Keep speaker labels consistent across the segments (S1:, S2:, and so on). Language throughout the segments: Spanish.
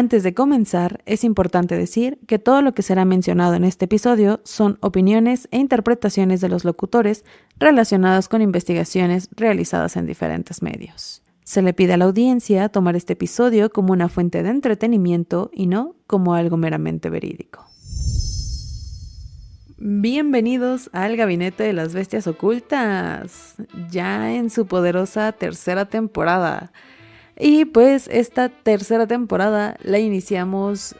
S1: Antes de comenzar, es importante decir que todo lo que será mencionado en este episodio son opiniones e interpretaciones de los locutores relacionadas con investigaciones realizadas en diferentes medios. Se le pide a la audiencia tomar este episodio como una fuente de entretenimiento y no como algo meramente verídico. Bienvenidos al Gabinete de las Bestias Ocultas, ya en su poderosa tercera temporada. Y pues esta tercera temporada la iniciamos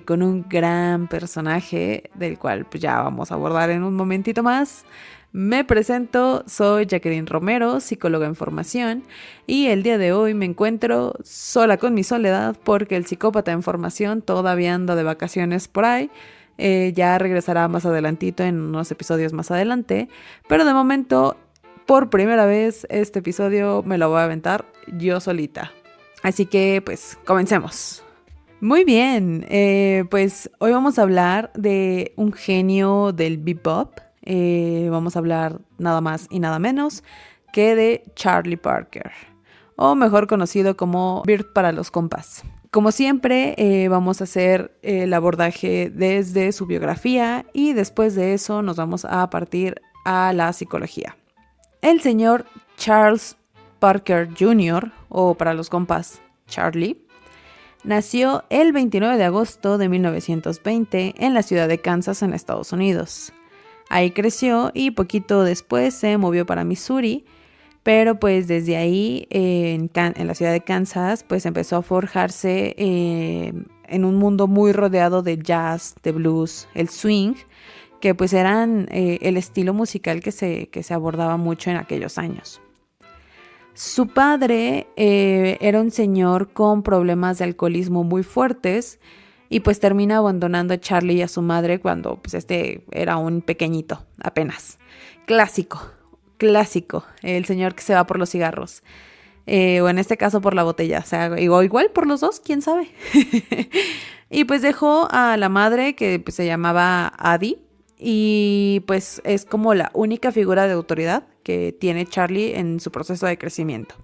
S1: con un gran personaje del cual pues ya vamos a abordar en un momentito más. Me presento, soy Jacqueline Romero, psicóloga en formación, y el día de hoy me encuentro sola con mi soledad porque el psicópata en formación todavía anda de vacaciones por ahí. Ya regresará más adelantito en unos episodios más adelante, pero de momento, por primera vez, este episodio me lo voy a aventar yo solita. Así que, pues, comencemos. Muy bien, pues hoy vamos a hablar de un genio del bebop. Vamos a hablar nada más y nada menos que de Charlie Parker, o mejor conocido como Bird para los compas. Como siempre, vamos a hacer el abordaje desde su biografía y después de eso nos vamos a partir a la psicología. El señor Charles Parker Jr., o para los compas, Charlie, nació el 29 de agosto de 1920 en la ciudad de Kansas, en Estados Unidos. Ahí creció y poquito después se movió para Missouri, pero pues desde ahí, en la ciudad de Kansas, pues empezó a forjarse en un mundo muy rodeado de jazz, de blues, el swing, que pues eran el estilo musical que se abordaba mucho en aquellos años. Su padre era un señor con problemas de alcoholismo muy fuertes y pues termina abandonando a Charlie y a su madre cuando pues este era un pequeñito, apenas. Clásico, el señor que se va por los cigarros. O en este caso por la botella, o sea, igual por los dos, quién sabe. Y pues dejó a la madre que pues, se llamaba Addie. Y pues es como la única figura de autoridad que tiene Charlie en su proceso de crecimiento.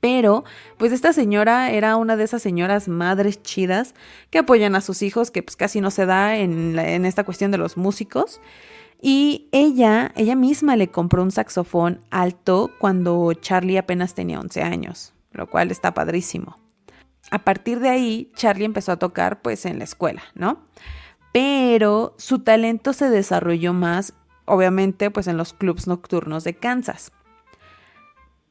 S1: Pero pues esta señora era una de esas señoras madres chidas que apoyan a sus hijos, que pues casi no se da en esta cuestión de los músicos. Y ella misma le compró un saxofón alto cuando Charlie apenas tenía 11 años, lo cual está padrísimo. A partir de ahí, Charlie empezó a tocar pues en la escuela, ¿no? Pero su talento se desarrolló más, obviamente, pues en los clubs nocturnos de Kansas.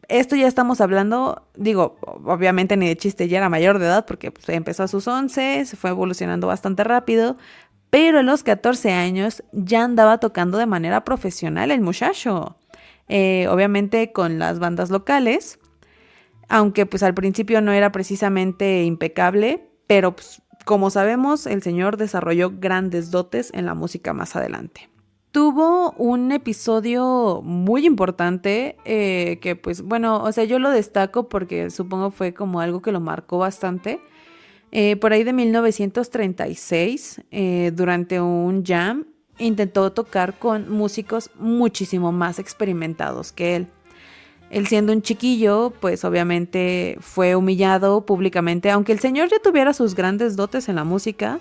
S1: Esto ya estamos hablando, digo, obviamente ni de chiste, ya era mayor de edad porque pues, empezó a sus 11, se fue evolucionando bastante rápido, pero a los 14 años ya andaba tocando de manera profesional el muchacho. Obviamente con las bandas locales, aunque pues al principio no era precisamente impecable, pero pues, como sabemos, el señor desarrolló grandes dotes en la música más adelante. Tuvo un episodio muy importante que pues bueno, o sea, yo lo destaco porque supongo fue como algo que lo marcó bastante. Por ahí de 1936, durante un jam, intentó tocar con músicos muchísimo más experimentados que él. Él siendo un chiquillo, pues obviamente fue humillado públicamente, aunque el señor ya tuviera sus grandes dotes en la música,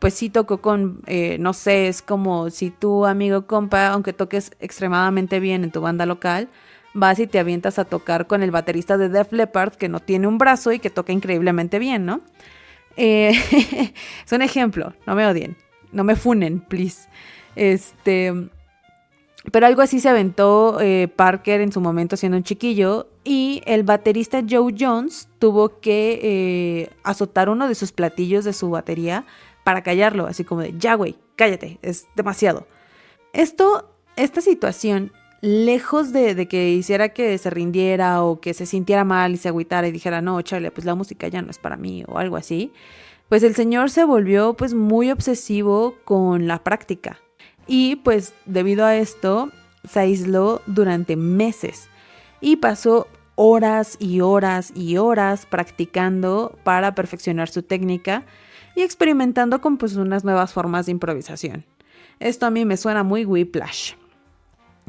S1: pues sí tocó con, no sé, es como si tu amigo compa, aunque toques extremadamente bien en tu banda local, vas y te avientas a tocar con el baterista de Def Leppard que no tiene un brazo y que toca increíblemente bien, ¿no? Es un ejemplo, no me odien, no me funen, please. Pero algo así se aventó Parker en su momento siendo un chiquillo y el baterista Joe Jones tuvo que azotar uno de sus platillos de su batería para callarlo, así como de, ya güey, cállate, es demasiado. Esta situación, lejos de que hiciera que se rindiera o que se sintiera mal y se agüitara y dijera, no, Charlie, pues la música ya no es para mí o algo así, pues el señor se volvió pues muy obsesivo con la práctica. Y pues debido a esto se aisló durante meses y pasó horas y horas y horas practicando para perfeccionar su técnica y experimentando con pues unas nuevas formas de improvisación. Esto a mí me suena muy Whiplash.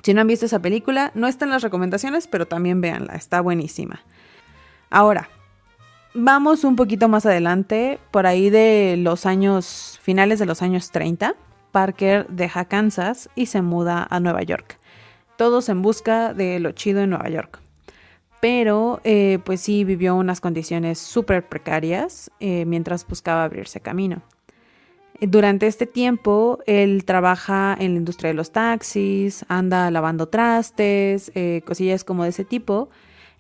S1: Si no han visto esa película, no está en las recomendaciones, pero también véanla, está buenísima. Ahora, Vamos un poquito más adelante, por ahí de los años, finales de los años 30, Parker deja Kansas y se muda a Nueva York. Todos en busca de lo chido en Nueva York. Pero pues sí vivió unas condiciones súper precarias mientras buscaba abrirse camino. Durante este tiempo, él trabaja en la industria de los taxis, anda lavando trastes, cosillas como de ese tipo.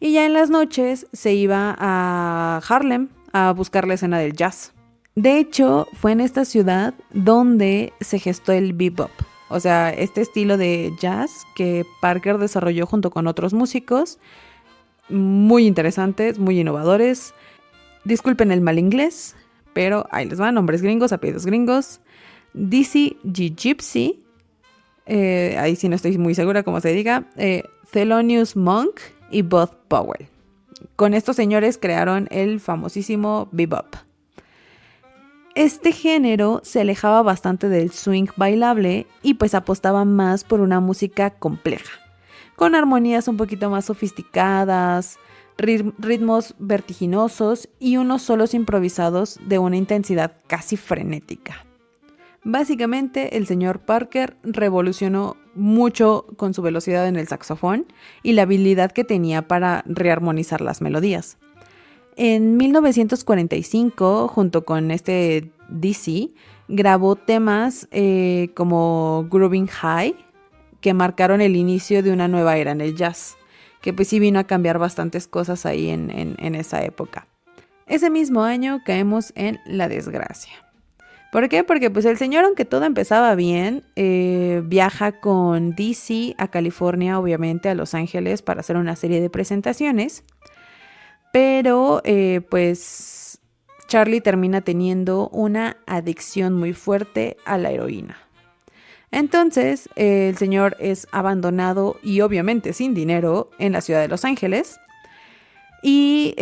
S1: Y ya en las noches se iba a Harlem a buscar la escena del jazz. De hecho, fue en esta ciudad donde se gestó el bebop. O sea, este estilo de jazz que Parker desarrolló junto con otros músicos. Muy interesantes, muy innovadores. Disculpen el mal inglés, pero ahí les van, nombres gringos, apellidos gringos. Dizzy Gillespie, ahí sí no estoy muy segura cómo se diga, Thelonious Monk y Bud Powell. Con estos señores crearon el famosísimo bebop. Este género se alejaba bastante del swing bailable y pues apostaba más por una música compleja, con armonías un poquito más sofisticadas, ritmos vertiginosos y unos solos improvisados de una intensidad casi frenética. Básicamente, el señor Parker revolucionó mucho con su velocidad en el saxofón y la habilidad que tenía para rearmonizar las melodías. En 1945, junto con este Dizzy, grabó temas como Grooving High, que marcaron el inicio de una nueva era en el jazz, que pues sí vino a cambiar bastantes cosas ahí en esa época. Ese mismo año caemos en la desgracia. ¿Por qué? Porque pues el señor, aunque todo empezaba bien, viaja con Dizzy a California, obviamente a Los Ángeles, para hacer una serie de presentaciones. Pero pues Charlie termina teniendo una adicción muy fuerte a la heroína. Entonces el señor es abandonado y obviamente sin dinero en la ciudad de Los Ángeles. Y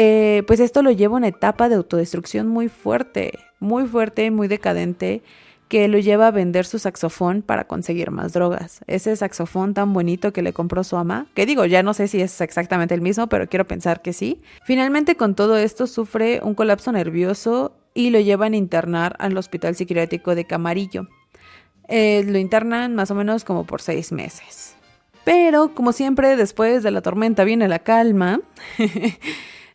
S1: pues esto lo lleva a una etapa de autodestrucción muy fuerte, muy decadente, que lo lleva a vender su saxofón para conseguir más drogas. Ese saxofón tan bonito que le compró su mamá, que digo, ya no sé si es exactamente el mismo, pero quiero pensar que sí. Finalmente, con todo esto, sufre un colapso nervioso y lo llevan a internar al hospital psiquiátrico de Camarillo. Lo internan más o menos como por 6 meses. Pero, como siempre, después de la tormenta viene la calma.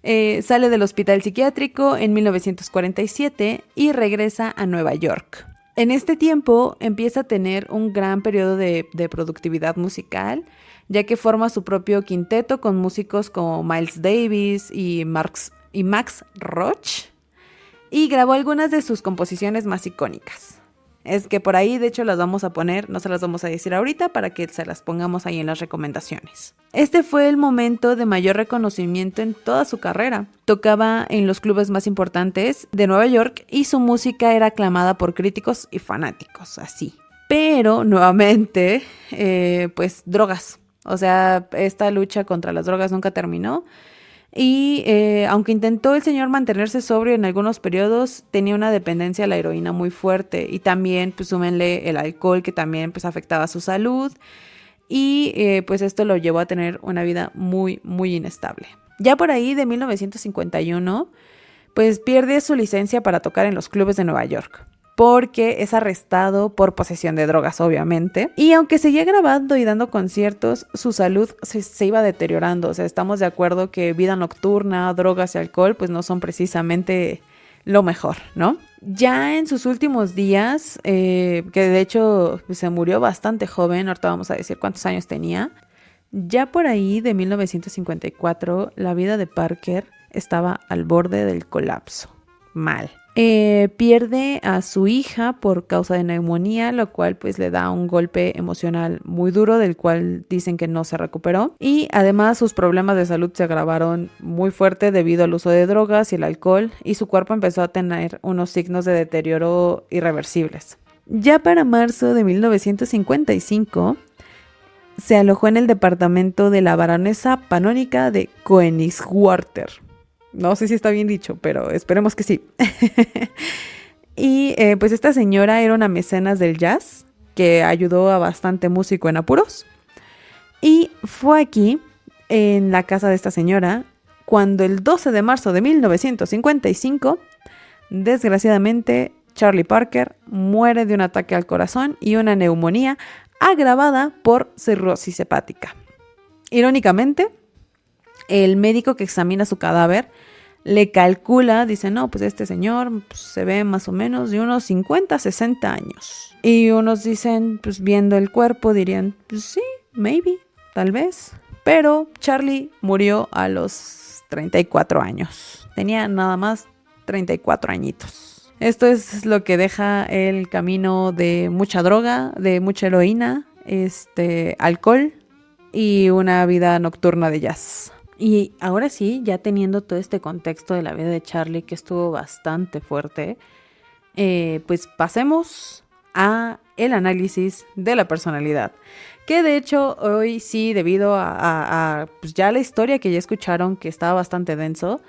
S1: Sale del hospital psiquiátrico en 1947 y regresa a Nueva York. En este tiempo empieza a tener un gran periodo de productividad musical, ya que forma su propio quinteto con músicos como Miles Davis y Max Roach, y grabó algunas de sus composiciones más icónicas. Es que por ahí, de hecho, las vamos a poner, no se las vamos a decir ahorita para que se las pongamos ahí en las recomendaciones. Este fue el momento de mayor reconocimiento en toda su carrera. Tocaba en los clubes más importantes de Nueva York y su música era aclamada por críticos y fanáticos, así. Pero, nuevamente, pues drogas. O sea, esta lucha contra las drogas nunca terminó. Y aunque intentó el señor mantenerse sobrio en algunos periodos, tenía una dependencia a la heroína muy fuerte. Y también, pues súmenle el alcohol, que también pues afectaba su salud. Y pues esto lo llevó a tener una vida muy inestable. Ya por ahí de 1951, pues pierde su licencia para tocar en los clubes de Nueva York, porque es arrestado por posesión de drogas, obviamente. Y aunque seguía grabando y dando conciertos, su salud se iba deteriorando. O sea, estamos de acuerdo que vida nocturna, drogas y alcohol, pues no son precisamente lo mejor, ¿no? Ya en sus últimos días, que de hecho pues, se murió bastante joven, ahorita vamos a decir cuántos años tenía. Ya por ahí de 1954, la vida de Parker estaba al borde del colapso. Mal. Pierde a su hija por causa de neumonía, lo cual pues le da un golpe emocional muy duro, del cual dicen que no se recuperó. Y además sus problemas de salud se agravaron muy fuerte debido al uso de drogas y el alcohol, y su cuerpo empezó a tener unos signos de deterioro irreversibles. Ya para marzo de 1955 se alojó en el departamento de la baronesa Panónica de Koenigswarter. No sé si está bien dicho, pero esperemos que sí. Y pues esta señora era una mecenas del jazz que ayudó a bastante músico en apuros. Y fue aquí, en la casa de esta señora, cuando el 12 de marzo de 1955, desgraciadamente, Charlie Parker muere de un ataque al corazón y una neumonía agravada por cirrosis hepática. Irónicamente, el médico que examina su cadáver le calcula, dice, no, pues este señor pues, se ve más o menos de unos 50, 60 años. Y unos dicen, pues viendo el cuerpo dirían, pues sí, maybe, tal vez. Pero Charlie murió a los 34 años. Tenía nada más 34 añitos. Esto es lo que deja el camino de mucha droga, de mucha heroína, alcohol y una vida nocturna de jazz. Y ahora sí, ya teniendo todo este contexto de la vida de Charlie, que estuvo bastante fuerte, pues pasemos a el análisis de la personalidad. Que de hecho hoy sí, debido a pues ya la historia que ya escucharon, que estaba bastante denso,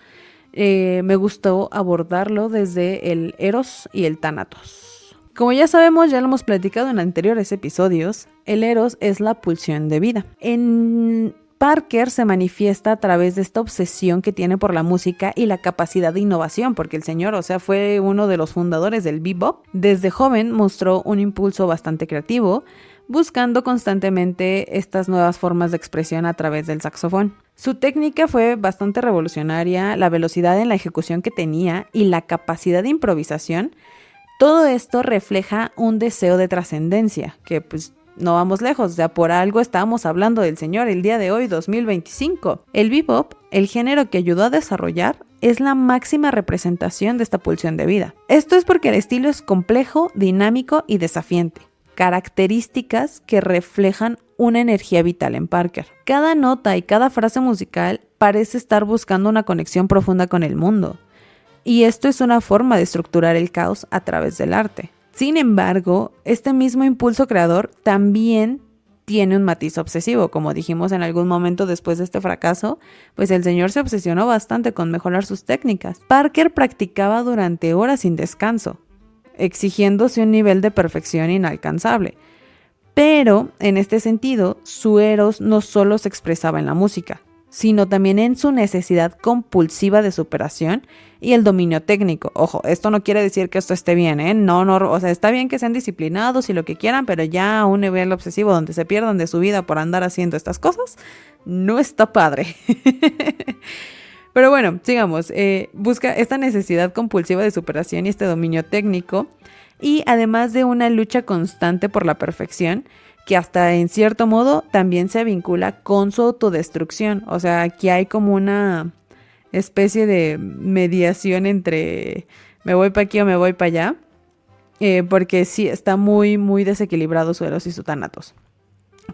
S1: me gustó abordarlo desde el Eros y el Tánatos. Como ya sabemos, ya lo hemos platicado en anteriores episodios, el Eros es la pulsión de vida. En Parker se manifiesta a través de esta obsesión que tiene por la música y la capacidad de innovación, porque el señor, fue uno de los fundadores del bebop. Desde joven mostró un impulso bastante creativo, buscando constantemente estas nuevas formas de expresión a través del saxofón. Su técnica fue bastante revolucionaria, la velocidad en la ejecución que tenía y la capacidad de improvisación. Todo esto refleja un deseo de trascendencia, que pues no vamos lejos, por algo estamos hablando del señor el día de hoy, 2025. El bebop, el género que ayudó a desarrollar, es la máxima representación de esta pulsión de vida. Esto es porque el estilo es complejo, dinámico y desafiante, características que reflejan una energía vital en Parker. Cada nota y cada frase musical parece estar buscando una conexión profunda con el mundo, y esto es una forma de estructurar el caos a través del arte. Sin embargo, este mismo impulso creador también tiene un matiz obsesivo. Como dijimos en algún momento después de este fracaso, pues el señor se obsesionó bastante con mejorar sus técnicas. Parker practicaba durante horas sin descanso, exigiéndose un nivel de perfección inalcanzable. Pero, en este sentido, su Eros no solo se expresaba en la música, sino también en su necesidad compulsiva de superación y el dominio técnico. Ojo, esto no quiere decir que esto esté bien, ¿eh? No, está bien que sean disciplinados y lo que quieran, pero ya a un nivel obsesivo donde se pierdan de su vida por andar haciendo estas cosas, no está padre. Pero bueno, sigamos. Busca esta necesidad compulsiva de superación y este dominio técnico, y además de una lucha constante por la perfección, que hasta en cierto modo también se vincula con su autodestrucción. Aquí hay como una especie de mediación entre me voy para aquí o me voy para allá, porque sí, está muy, muy desequilibrado su Eros y su Tánatos,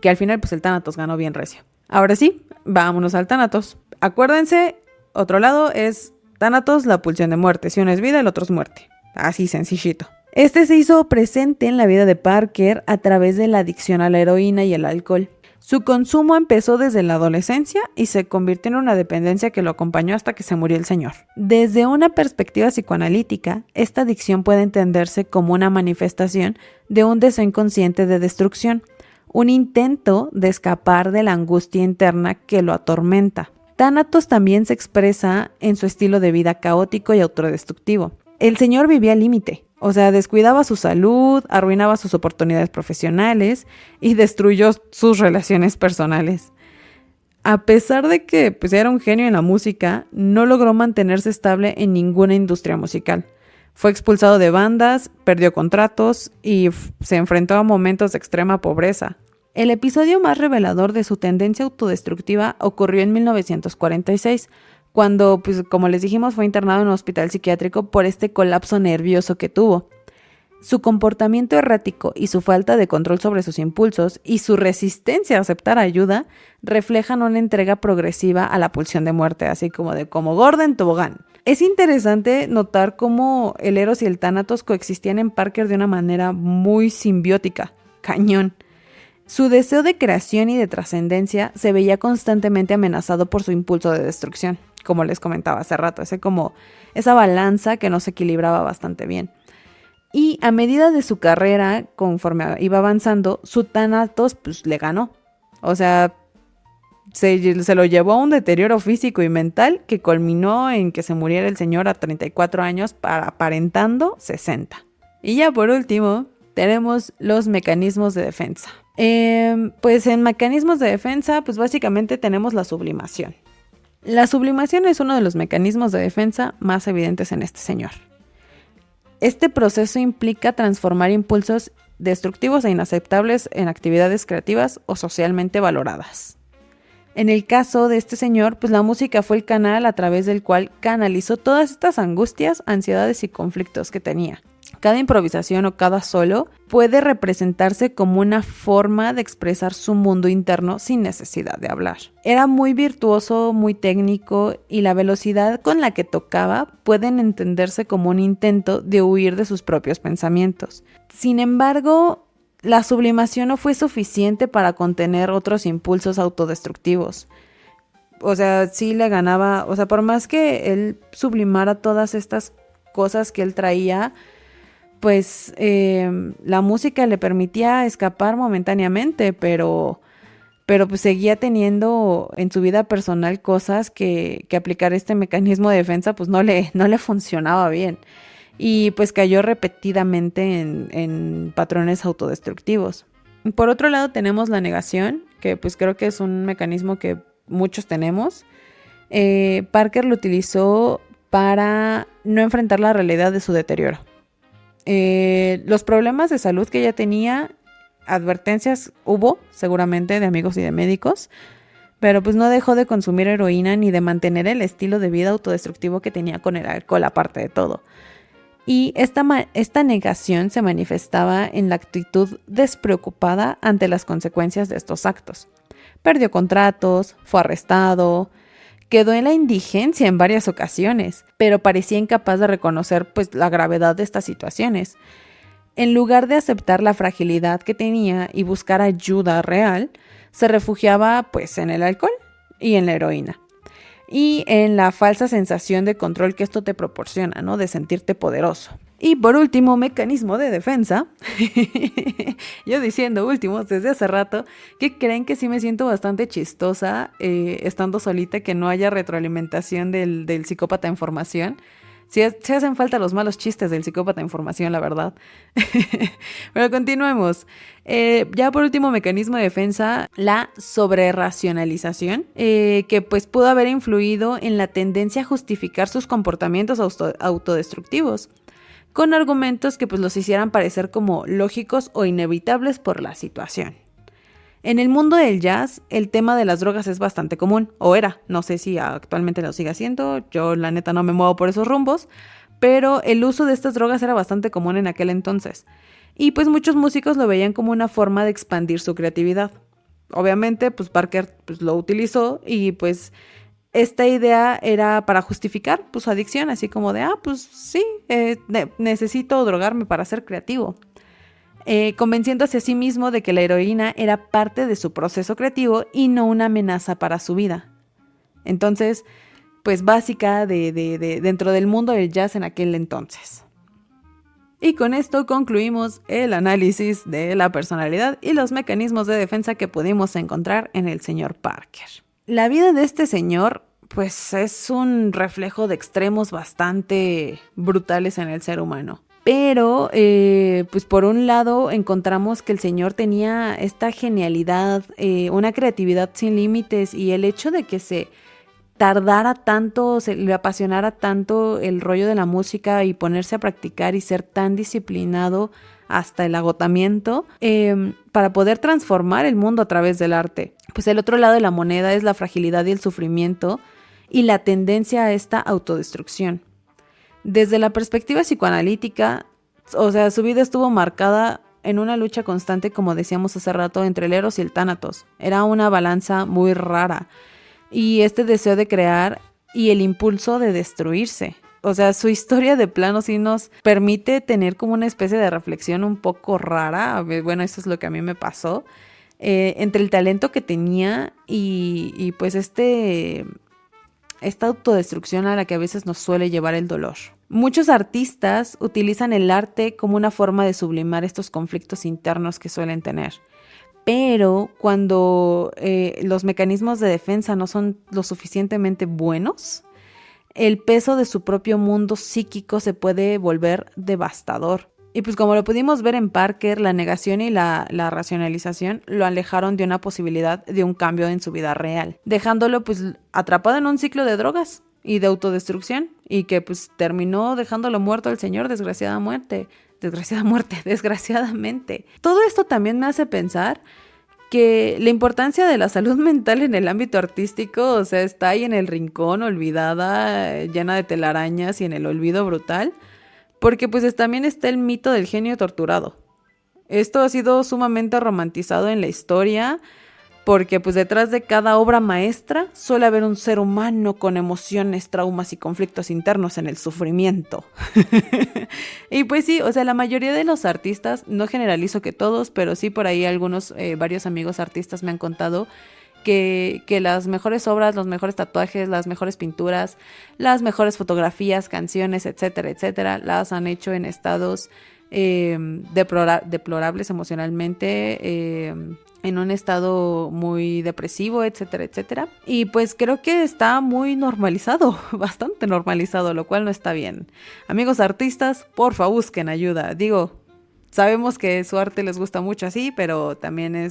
S1: que al final pues el Tánatos ganó bien recio. Ahora sí, vámonos al Tánatos. Acuérdense, otro lado es Tánatos, la pulsión de muerte. Si uno es vida, el otro es muerte. Así sencillito. Este se hizo presente en la vida de Parker a través de la adicción a la heroína y el alcohol. Su consumo empezó desde la adolescencia y se convirtió en una dependencia que lo acompañó hasta que se murió el señor. Desde una perspectiva psicoanalítica, esta adicción puede entenderse como una manifestación de un deseo inconsciente de destrucción, un intento de escapar de la angustia interna que lo atormenta. Tánatos también se expresa en su estilo de vida caótico y autodestructivo. El señor vivía al límite. Descuidaba su salud, arruinaba sus oportunidades profesionales y destruyó sus relaciones personales. A pesar de que era un genio en la música, no logró mantenerse estable en ninguna industria musical. Fue expulsado de bandas, perdió contratos y se enfrentó a momentos de extrema pobreza. El episodio más revelador de su tendencia autodestructiva ocurrió en 1946, cuando, como les dijimos, fue internado en un hospital psiquiátrico por este colapso nervioso que tuvo. Su comportamiento errático y su falta de control sobre sus impulsos y su resistencia a aceptar ayuda reflejan una entrega progresiva a la pulsión de muerte, así como gorda en tobogán. Es interesante notar cómo el Eros y el Tánatos coexistían en Parker de una manera muy simbiótica. Cañón. Su deseo de creación y de trascendencia se veía constantemente amenazado por su impulso de destrucción, como les comentaba hace rato, esa balanza que no se equilibraba bastante bien. Y a medida de su carrera, conforme iba avanzando, su Tánatos le ganó. se lo llevó a un deterioro físico y mental que culminó en que se muriera el señor a 34 años, aparentando 60. Y ya por último, tenemos los mecanismos de defensa. Pues en mecanismos de defensa, pues básicamente tenemos la sublimación. La sublimación es uno de los mecanismos de defensa más evidentes en este señor. Este proceso implica transformar impulsos destructivos e inaceptables en actividades creativas o socialmente valoradas. En el caso de este señor, pues la música fue el canal a través del cual canalizó todas estas angustias, ansiedades y conflictos que tenía. Cada improvisación o cada solo puede representarse como una forma de expresar su mundo interno sin necesidad de hablar. Era muy virtuoso, muy técnico, y la velocidad con la que tocaba pueden entenderse como un intento de huir de sus propios pensamientos. Sin embargo, la sublimación no fue suficiente para contener otros impulsos autodestructivos. O sea, sí le ganaba, o sea, por más que él sublimara todas estas cosas que él traía, pues la música le permitía escapar momentáneamente, pero pues seguía teniendo en su vida personal cosas que aplicar este mecanismo de defensa pues no le funcionaba bien. Y pues cayó repetidamente en patrones autodestructivos. Por otro lado tenemos la negación, que pues creo que es un mecanismo que muchos tenemos. Parker lo utilizó para no enfrentar la realidad de su deterioro. Los problemas de salud que ella tenía, advertencias hubo seguramente de amigos y de médicos, pero pues no dejó de consumir heroína ni de mantener el estilo de vida autodestructivo que tenía con el alcohol, aparte de todo. Y esta negación se manifestaba en la actitud despreocupada ante las consecuencias de estos actos. Perdió contratos, fue arrestado, quedó en la indigencia en varias ocasiones, pero parecía incapaz de reconocer pues, la gravedad de estas situaciones. En lugar de aceptar la fragilidad que tenía y buscar ayuda real, se refugiaba pues, en el alcohol y en la heroína. Y en la falsa sensación de control que esto te proporciona, ¿no? De sentirte poderoso. Y por último, mecanismo de defensa. Yo diciendo últimos desde hace rato, que creen que sí me siento bastante chistosa estando solita, que no haya retroalimentación del psicópata en formación. Sí hacen falta los malos chistes del psicópata en formación, la verdad. Pero continuemos. Ya por último, mecanismo de defensa, la sobreracionalización, que pues pudo haber influido en la tendencia a justificar sus comportamientos autodestructivos, con argumentos que pues los hicieran parecer como lógicos o inevitables por la situación. En el mundo del jazz, el tema de las drogas es bastante común, o era, no sé si actualmente lo sigue haciendo, yo la neta no me muevo por esos rumbos, pero el uso de estas drogas era bastante común en aquel entonces, y pues muchos músicos lo veían como una forma de expandir su creatividad. Obviamente, pues Parker pues, lo utilizó y pues esta idea era para justificar pues, su adicción, así como de, pues sí, necesito drogarme para ser creativo. Convenciéndose a sí mismo de que la heroína era parte de su proceso creativo y no una amenaza para su vida. Entonces, pues básica dentro del mundo del jazz en aquel entonces. Y con esto concluimos el análisis de la personalidad y los mecanismos de defensa que pudimos encontrar en el señor Parker. La vida de este señor, pues es un reflejo de extremos bastante brutales en el ser humano. Pero, pues por un lado encontramos que el señor tenía esta genialidad, una creatividad sin límites, y el hecho de que se tardara tanto, se le apasionara tanto el rollo de la música y ponerse a practicar y ser tan disciplinado hasta el agotamiento para poder transformar el mundo a través del arte. Pues el otro lado de la moneda es la fragilidad y el sufrimiento y la tendencia a esta autodestrucción. Desde la perspectiva psicoanalítica, o sea, su vida estuvo marcada en una lucha constante, como decíamos hace rato, entre el Eros y el Tánatos. Era una balanza muy rara. Y este deseo de crear y el impulso de destruirse. O sea, su historia de plano sí nos permite tener como una especie de reflexión un poco rara. Bueno, eso es lo que a mí me pasó. Entre el talento que tenía y pues esta autodestrucción a la que a veces nos suele llevar el dolor. Muchos artistas utilizan el arte como una forma de sublimar estos conflictos internos que suelen tener. pero cuando los mecanismos de defensa no son lo suficientemente buenos, el peso de su propio mundo psíquico se puede volver devastador. Y pues como lo pudimos ver en Parker, la negación y la racionalización lo alejaron de una posibilidad de un cambio en su vida real, dejándolo pues atrapado en un ciclo de drogas y de autodestrucción, y que pues terminó dejándolo muerto al señor, desgraciadamente. Todo esto también me hace pensar que la importancia de la salud mental en el ámbito artístico, o sea, está ahí en el rincón, olvidada, llena de telarañas y en el olvido brutal, porque pues también está el mito del genio torturado. Esto ha sido sumamente romantizado en la historia, porque pues detrás de cada obra maestra suele haber un ser humano con emociones, traumas y conflictos internos en el sufrimiento. Y pues sí, o sea, la mayoría de los artistas, no generalizo que todos, pero sí por ahí varios amigos artistas me han contado que las mejores obras, los mejores tatuajes, las mejores pinturas, las mejores fotografías, canciones, etcétera, etcétera, las han hecho en estados deplorables emocionalmente, en un estado muy depresivo, etcétera, etcétera. Y pues creo que está muy normalizado, bastante normalizado, lo cual no está bien. Amigos artistas, porfa, busquen ayuda. Digo, sabemos que su arte les gusta mucho así, pero también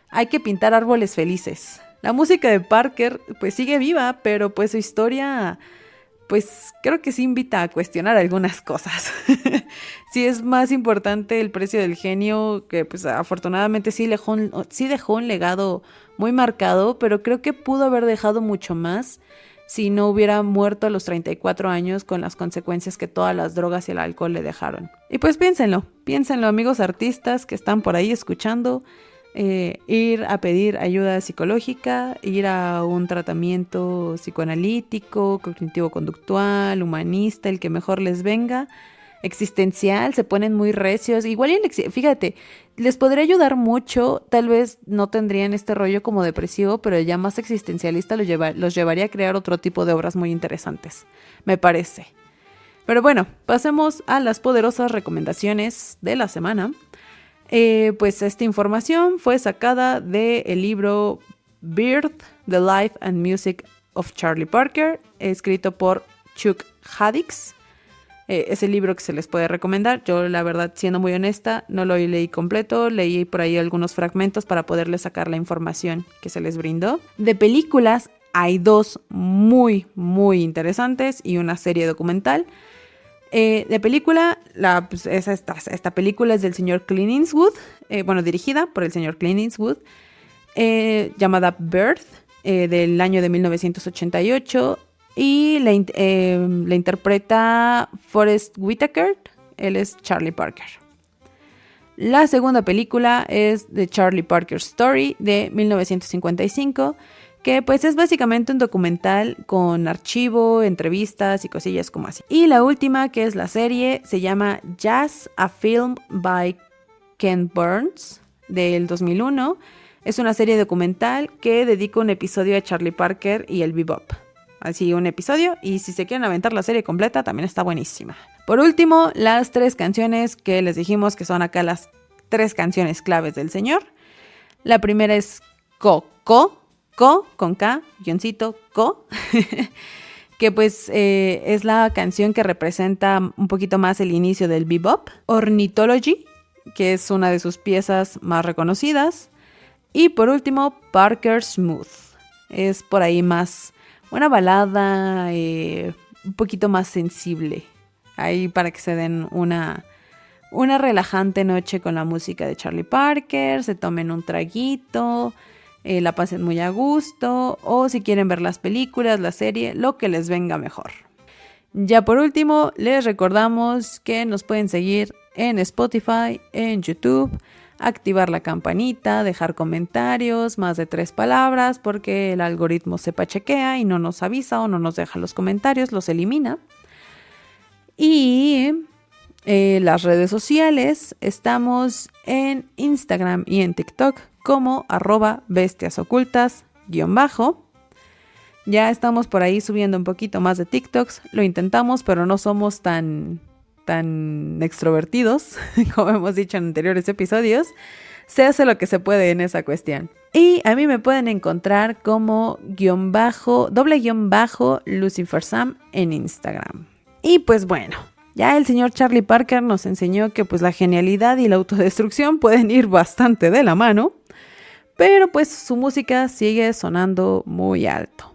S1: hay que pintar árboles felices. La música de Parker pues sigue viva, pero pues su historia pues creo que sí invita a cuestionar algunas cosas. Sí es más importante el precio del genio, que pues afortunadamente sí dejó un legado muy marcado, pero creo que pudo haber dejado mucho más si no hubiera muerto a los 34 años con las consecuencias que todas las drogas y el alcohol le dejaron. Y pues piénsenlo amigos artistas que están por ahí escuchando. Ir a pedir ayuda psicológica, ir a un tratamiento psicoanalítico, cognitivo-conductual, humanista, el que mejor les venga, existencial, se ponen muy recios. Igual, fíjate, les podría ayudar mucho, tal vez no tendrían este rollo como depresivo, pero ya más existencialista los llevaría a crear otro tipo de obras muy interesantes, me parece. Pero bueno, pasemos a las poderosas recomendaciones de la semana. Pues esta información fue sacada del libro Birth, The Life and Music of Charlie Parker, escrito por Chuck Haddix. Es el libro que se les puede recomendar. Yo, la verdad, siendo muy honesta, no lo leí completo, leí por ahí algunos fragmentos para poderles sacar la información que se les brindó. De películas hay dos muy, muy interesantes y una serie documental. De película, esta película es del señor Clint Eastwood, dirigida por el señor Clint Eastwood, llamada Birth, del año de 1988, y la interpreta Forest Whitaker, él es Charlie Parker. La segunda película es The Charlie Parker Story, de 1955, que pues es básicamente un documental con archivo, entrevistas y cosillas como así. Y la última, que es la serie, se llama Jazz, a Film by Ken Burns, del 2001. Es una serie documental que dedica un episodio a Charlie Parker y el bebop. Así un episodio, y si se quieren aventar la serie completa, también está buenísima. Por último, las 3 canciones que les dijimos que son acá las 3 canciones claves del señor. La primera es Co, con K, guioncito, Co, que pues es la canción que representa un poquito más el inicio del bebop. Ornithology, que es una de sus piezas más reconocidas. Y por último, Parker Smooth. Es por ahí más una balada un poquito más sensible. Ahí para que se den una relajante noche con la música de Charlie Parker, se tomen un traguito, la pasen muy a gusto, o si quieren ver las películas, la serie, lo que les venga mejor. Ya por último, les recordamos que nos pueden seguir en Spotify, en YouTube, activar la campanita, dejar comentarios, más de 3 palabras, porque el algoritmo se pachequea y no nos avisa o no nos deja los comentarios, los elimina. Y las redes sociales, estamos en Instagram y en TikTok como @bestiasocultas_. Ya estamos por ahí subiendo un poquito más de TikToks, lo intentamos, pero no somos tan extrovertidos como hemos dicho en anteriores episodios. se hace lo que se puede en esa cuestión. Y a mí me pueden encontrar como _Lucifer Sam en Instagram. Y pues bueno, ya el señor Charlie Parker nos enseñó que pues la genialidad y la autodestrucción pueden ir bastante de la mano, pero pues su música sigue sonando muy alto.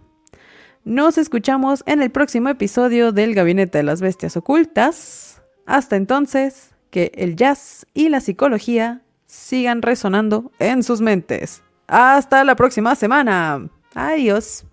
S1: Nos escuchamos en el próximo episodio del Gabinete de las Bestias Ocultas. Hasta entonces, que el jazz y la psicología sigan resonando en sus mentes. Hasta la próxima semana. Adiós.